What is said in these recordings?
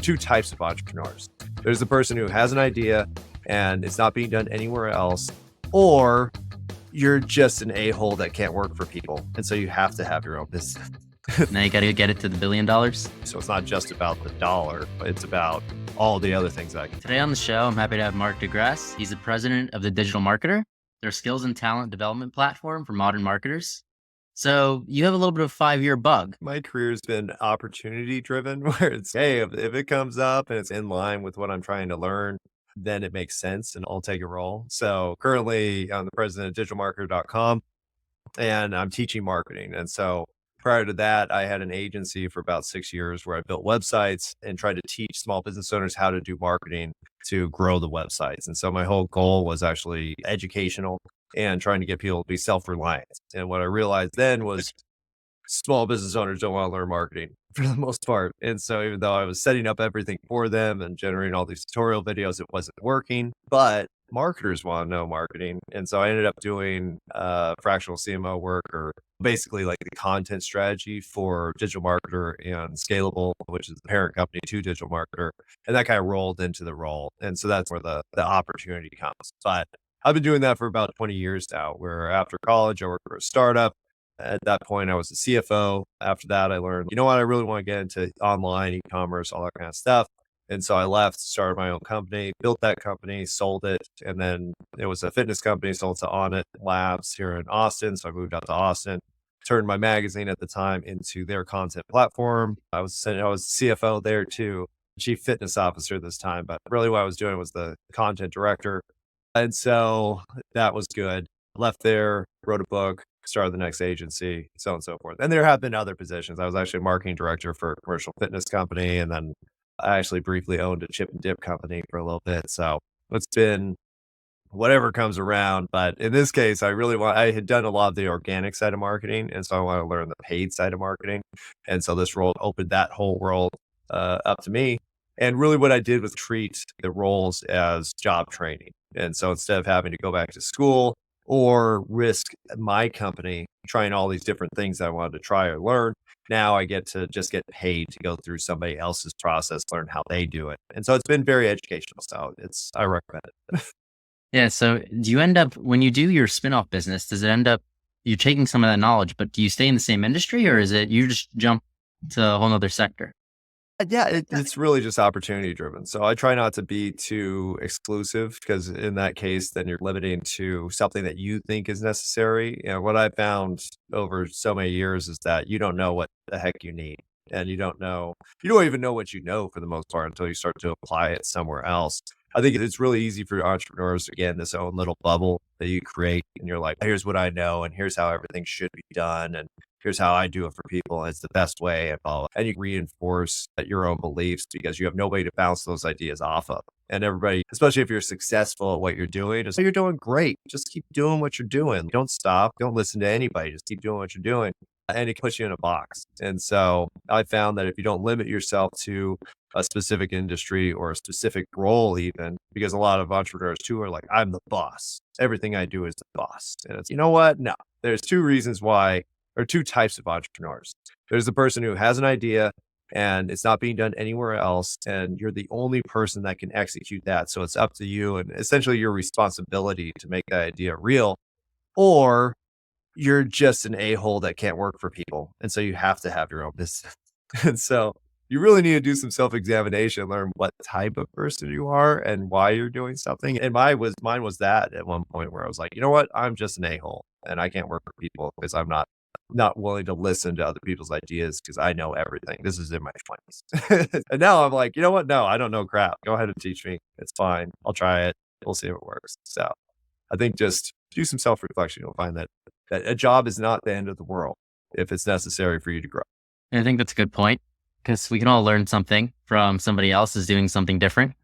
two types of entrepreneurs. There's the person who has an idea and it's not being done anywhere else, or you're just an a-hole that can't work for people. And so you have to have your own business. Now you got to get it to the $1 billion. So it's not just about the dollar, but it's about all the other things that I can. Today on the show, I'm happy to have Mark Grasse. He's the president of the DigitalMarketer, their skills and talent development platform for modern marketers. So you have a little bit of a 5-year bug. My career's been opportunity driven, where it's, hey, if it comes up and it's in line with what I'm trying to learn, then it makes sense and I'll take a role. So currently I'm the president of DigitalMarketer.com and I'm teaching marketing. And so prior to that, I had an agency for about 6 years where I built websites and tried to teach small business owners how to do marketing to grow the websites. And so my whole goal was actually educational and trying to get people to be self-reliant. And what I realized then was small business owners don't want to learn marketing for the most part. And so even though I was setting up everything for them and generating all these tutorial videos, it wasn't working. But marketers want to know marketing. And so I ended up doing fractional CMO work, or basically like the content strategy for Digital Marketer and Scalable, which is the parent company to Digital Marketer. And that kind of rolled into the role. And so that's where the opportunity comes. But I've been doing that for about 20 years now, where after college, I worked for a startup. At that point, I was a CFO. After that, I learned, you know what, I really want to get into online e-commerce, all that kind of stuff. And so I left, started my own company, built that company, sold it. And then it was a fitness company, sold to Onnit Labs here in Austin. So I moved out to Austin, turned my magazine at the time into their content platform. I was CFO there too, chief fitness officer this time. But really what I was doing was the content director. And so that was good. Left there, wrote a book, started the next agency, so on and so forth. And there have been other positions. I was actually a marketing director for a commercial fitness company. And then I actually briefly owned a chip and dip company for a little bit. So it's been whatever comes around. But in this case, I had done a lot of the organic side of marketing. And so I want to learn the paid side of marketing. And so this role opened that whole world up to me. And really what I did was treat the roles as job training. And so instead of having to go back to school or risk my company trying all these different things I wanted to try or learn, now I get to just get paid to go through somebody else's process, learn how they do it. And so it's been very educational. So I recommend it. Yeah. So do you end up, when you do your spin-off business, does it end up you taking some of that knowledge, but do you stay in the same industry, or is it you just jump to a whole nother sector? Yeah, it's really just opportunity driven. So I try not to be too exclusive, because in that case, then you're limiting to something that you think is necessary. You know, what I found over so many years is that you don't know what the heck you need. And you don't even know what you know for the most part until you start to apply it somewhere else. I think it's really easy for entrepreneurs to get in this own little bubble that you create. And you're like, here's what I know, and here's how everything should be done. And here's how I do it for people. And it's the best way. And you reinforce your own beliefs because you have nobody to bounce those ideas off of. And everybody, especially if you're successful at what you're doing, is, you're doing great. Just keep doing what you're doing. Don't stop. Don't listen to anybody. Just keep doing what you're doing. And it puts you in a box. And so I found that if you don't limit yourself to a specific industry or a specific role, even, because a lot of entrepreneurs too are like, I'm the boss. Everything I do is the boss. And it's, you know what? No, there's two types of entrepreneurs. There's the person who has an idea and it's not being done anywhere else, and you're the only person that can execute that. So it's up to you and essentially your responsibility to make that idea real. Or you're just an a-hole that can't work for people. And so you have to have your own business. And so you really need to do some self-examination, learn what type of person you are and why you're doing something. And mine was that at one point where I was like, you know what? I'm just an a-hole and I can't work for people because I'm not willing to listen to other people's ideas because I know everything. This is in my 20s. And now I'm like, you know what? No, I don't know crap. Go ahead and teach me. It's fine. I'll try it. We'll see if it works. So I think just do some self-reflection. You'll find that a job is not the end of the world if it's necessary for you to grow. And I think that's a good point, because we can all learn something from somebody else who's doing something different.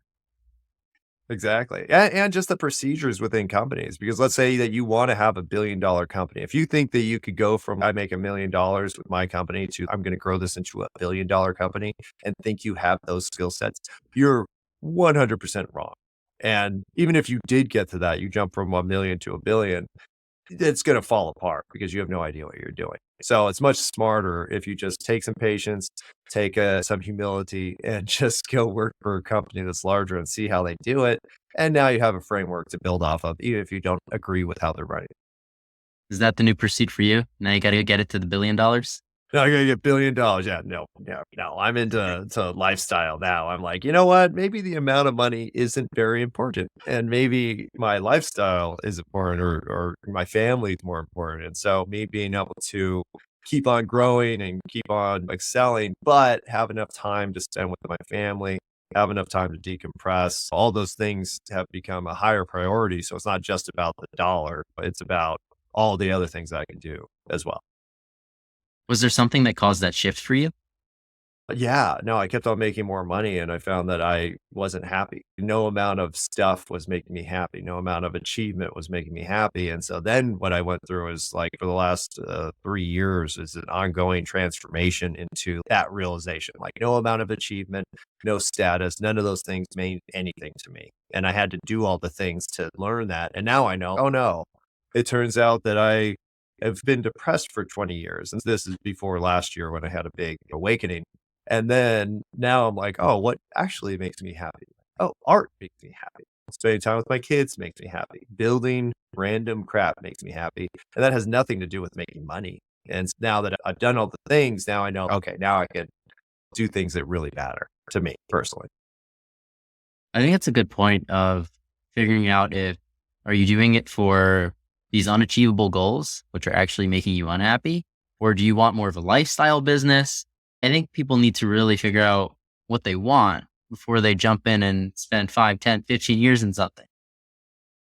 Exactly. And just the procedures within companies, because let's say that you want to have $1 billion company. If you think that you could go from, I make $1 million with my company, to I'm going to grow this into $1 billion company, and think you have those skill sets, you're 100% wrong. And even if you did get to that, you jump from 1 million to 1 billion, it's going to fall apart because you have no idea what you're doing. So it's much smarter if you just take some patience, take some humility, and just go work for a company that's larger and see how they do it. And now you have a framework to build off of, even if you don't agree with how they're running. Is that the new pursuit for you? Now you got to get it to the $1 billion. No, I gotta get $1 billion. Yeah, no, no, no. I'm into lifestyle now. I'm like, you know what? Maybe the amount of money isn't very important, and maybe my lifestyle is important, or my family is more important. And so, me being able to keep on growing and keep on excelling, but have enough time to spend with my family, have enough time to decompress. All those things have become a higher priority. So it's not just about the dollar, but it's about all the other things I can do as well. Was there something that caused that shift for you? Yeah, no, I kept on making more money and I found that I wasn't happy. No amount of stuff was making me happy. No amount of achievement was making me happy. And so then what I went through is like for the last 3 years is an ongoing transformation into that realization. Like no amount of achievement, no status, none of those things mean anything to me. And I had to do all the things to learn that. And now I know, oh no, it turns out that I have been depressed for 20 years. And this is before last year when I had a big awakening, and then now I'm like, "Oh, what actually makes me happy? Oh, art makes me happy. Spending time with my kids makes me happy. Building random crap makes me happy." And that has nothing to do with making money. And now that I've done all the things, now I know, okay, now I can do things that really matter to me personally. I think that's a good point of figuring out if are you doing it for these unachievable goals, which are actually making you unhappy, or do you want more of a lifestyle business? I think people need to really figure out what they want before they jump in and spend 5, 10, 15 years in something.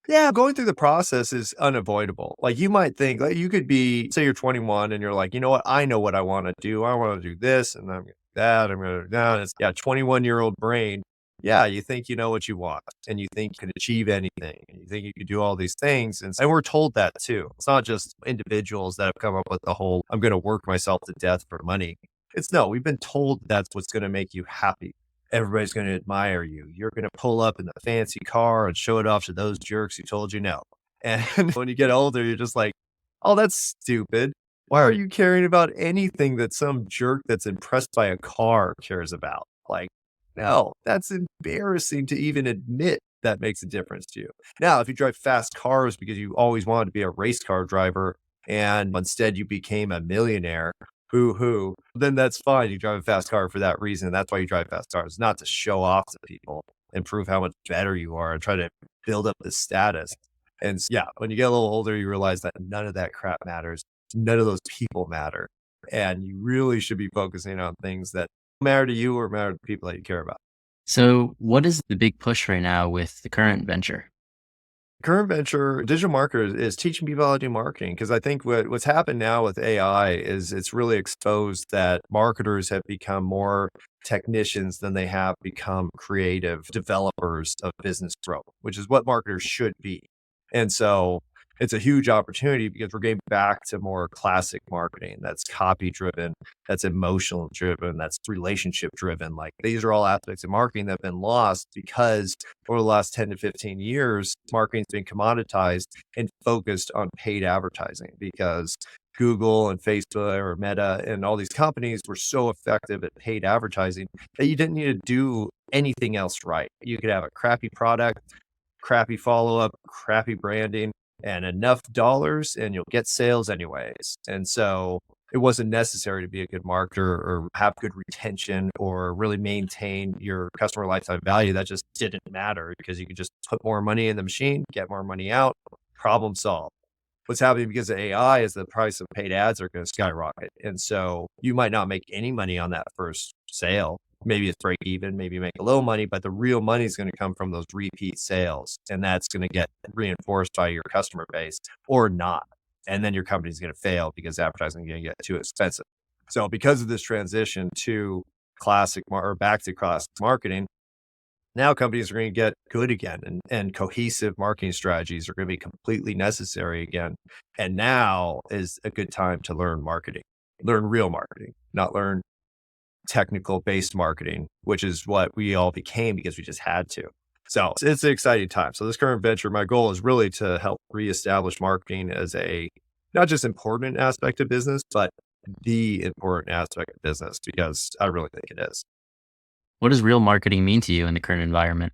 Yeah, going through the process is unavoidable. Like you might think, like you could be, say you're 21 and you're like, you know what? I know what I want to do. I want to do this and I'm gonna do that. I'm going to do that. And it's, yeah, 21-year-old brain. Yeah, you think you know what you want and you think you can achieve anything and you think you can do all these things. And we're told that too. It's not just individuals that have come up with the whole, I'm going to work myself to death for money. It's no, we've been told that's what's going to make you happy. Everybody's going to admire you. You're going to pull up in the fancy car and show it off to those jerks who told you no. And when you get older, you're just like, oh, that's stupid. Why are you caring about anything that some jerk that's impressed by a car cares about? Like, no, that's embarrassing to even admit that makes a difference to you. Now, if you drive fast cars because you always wanted to be a race car driver and instead you became a millionaire, boo hoo, then that's fine. You drive a fast car for that reason. That's why you drive fast cars, not to show off to people and prove how much better you are and try to build up the status. And yeah, when you get a little older, you realize that none of that crap matters. None of those people matter. And you really should be focusing on things that matter to you or matter to the people that you care about. So, what is the big push right now with the current venture? Current venture, digital marketer is teaching people how to do marketing because I think what's happened now with AI is it's really exposed that marketers have become more technicians than they have become creative developers of business growth, which is what marketers should be. And so it's a huge opportunity because we're getting back to more classic marketing that's copy driven, that's emotional driven, that's relationship driven. Like these are all aspects of marketing that have been lost because over the last 10 to 15 years, marketing's been commoditized and focused on paid advertising because Google and Facebook or Meta and all these companies were so effective at paid advertising that you didn't need to do anything else right. You could have a crappy product, crappy follow up, crappy branding, and enough dollars, and you'll get sales anyways. And so it wasn't necessary to be a good marketer or have good retention or really maintain your customer lifetime value. That just didn't matter because you could just put more money in the machine, get more money out, problem solved. What's happening because of AI is the price of paid ads are going to skyrocket. And so you might not make any money on that first sale. Maybe it's break even, maybe you make a little money, but the real money is going to come from those repeat sales. And that's going to get reinforced by your customer base or not. And then your company's going to fail because advertising is going to get too expensive. So because of this transition to or back to classic marketing, now companies are going to get good again and cohesive marketing strategies are going to be completely necessary again. And now is a good time to learn marketing, learn real marketing, not learn technical based marketing, which is what we all became because we just had to. So it's an exciting time. So this current venture, my goal is really to help reestablish marketing as a not just important aspect of business, but the important aspect of business because I really think it is. What does real marketing mean to you in the current environment?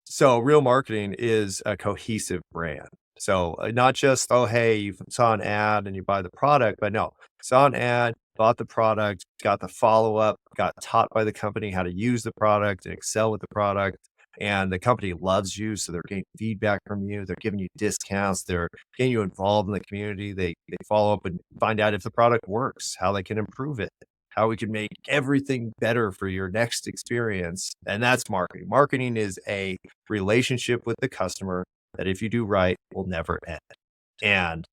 So real marketing is a cohesive brand. So not just, oh, hey, you saw an ad and you buy the product, but no, saw an ad, bought the product, got the follow up, got taught by the company how to use the product and excel with the product. And the company loves you. So they're getting feedback from you. They're giving you discounts. They're getting you involved in the community. They follow up and find out if the product works, how they can improve it, how we can make everything better for your next experience. And that's marketing. Marketing is a relationship with the customer that if you do right will never end. And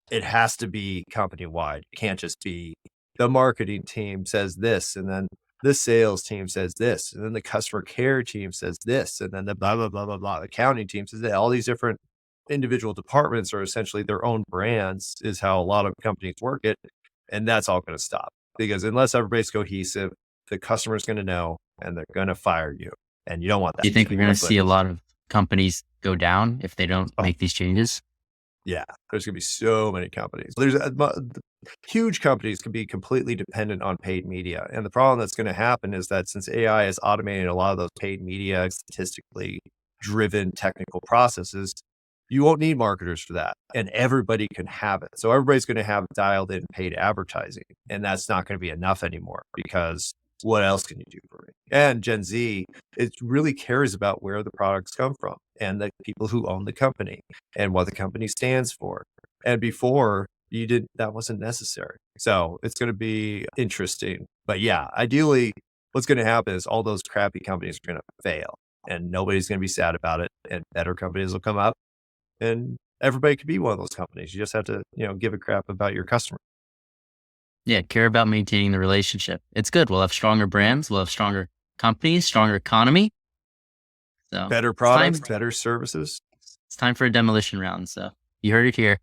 it has to be company wide. It can't just be the marketing team says this and then the sales team says this and then the customer care team says this and then the blah blah blah blah blah accounting team says that. All these different individual departments are essentially their own brands is how a lot of companies work it. And that's all going to stop because unless everybody's cohesive, the customer's going to know and they're going to fire you. And you don't want Do you that. think we're going to see a lot of companies go down if they don't Oh, make these changes? yeah, there's going to be so many companies. Huge companies can be completely dependent on paid media. And the problem that's going to happen is that since AI is automating a lot of those paid media, statistically driven technical processes, you won't need marketers for that. And everybody can have it. So everybody's going to have dialed in paid advertising. And that's not going to be enough anymore because what else can you do for me? And Gen Z, it really cares about where the products come from and the people who own the company and what the company stands for. And before that wasn't necessary. So it's going to be interesting. But yeah, ideally, what's going to happen is all those crappy companies are going to fail and nobody's going to be sad about it. And better companies will come up and everybody could be one of those companies. You just have to, give a crap about your customer. Yeah, care about maintaining the relationship. It's good. We'll have stronger brands. We'll have stronger companies, stronger economy. So Better it's products, better services. it's time for a demolition round. So you heard it here.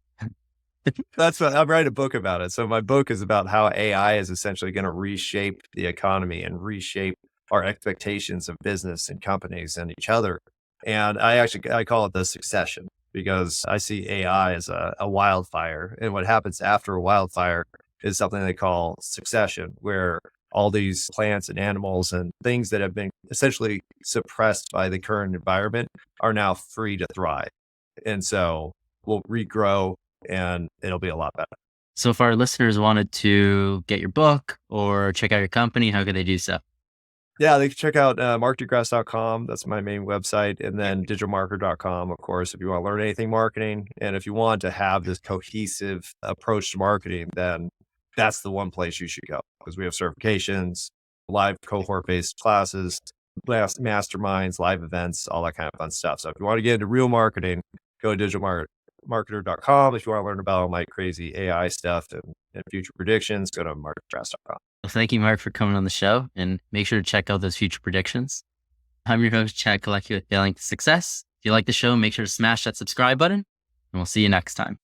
That's what I'm writing a book about it. So my book is about how AI is essentially going to reshape the economy and reshape our expectations of business and companies and each other. And I call it the succession because I see AI as a wildfire. And what happens after a wildfire is something they call succession, where all these plants and animals and things that have been essentially suppressed by the current environment are now free to thrive. And so we'll regrow and it'll be a lot better. So if our listeners wanted to get your book or check out your company, how could they do so? Yeah, they can check out marketinggrasse.com. That's my main website. And then digitalmarketer.com, of course, if you want to learn anything marketing. And if you want to have this cohesive approach to marketing, then that's the one place you should go because we have certifications, live cohort based classes, masterminds, live events, all that kind of fun stuff. So if you want to get into real marketing, go to digitalmarketer.com. If you want to learn about all my crazy AI stuff and future predictions, go to marketinggrasse.com. Well, thank you, Mark, for coming on the show, and make sure to check out those future predictions. I'm your host, Chad Kalecki with Failing to Success. If you like the show, make sure to smash that subscribe button, and we'll see you next time.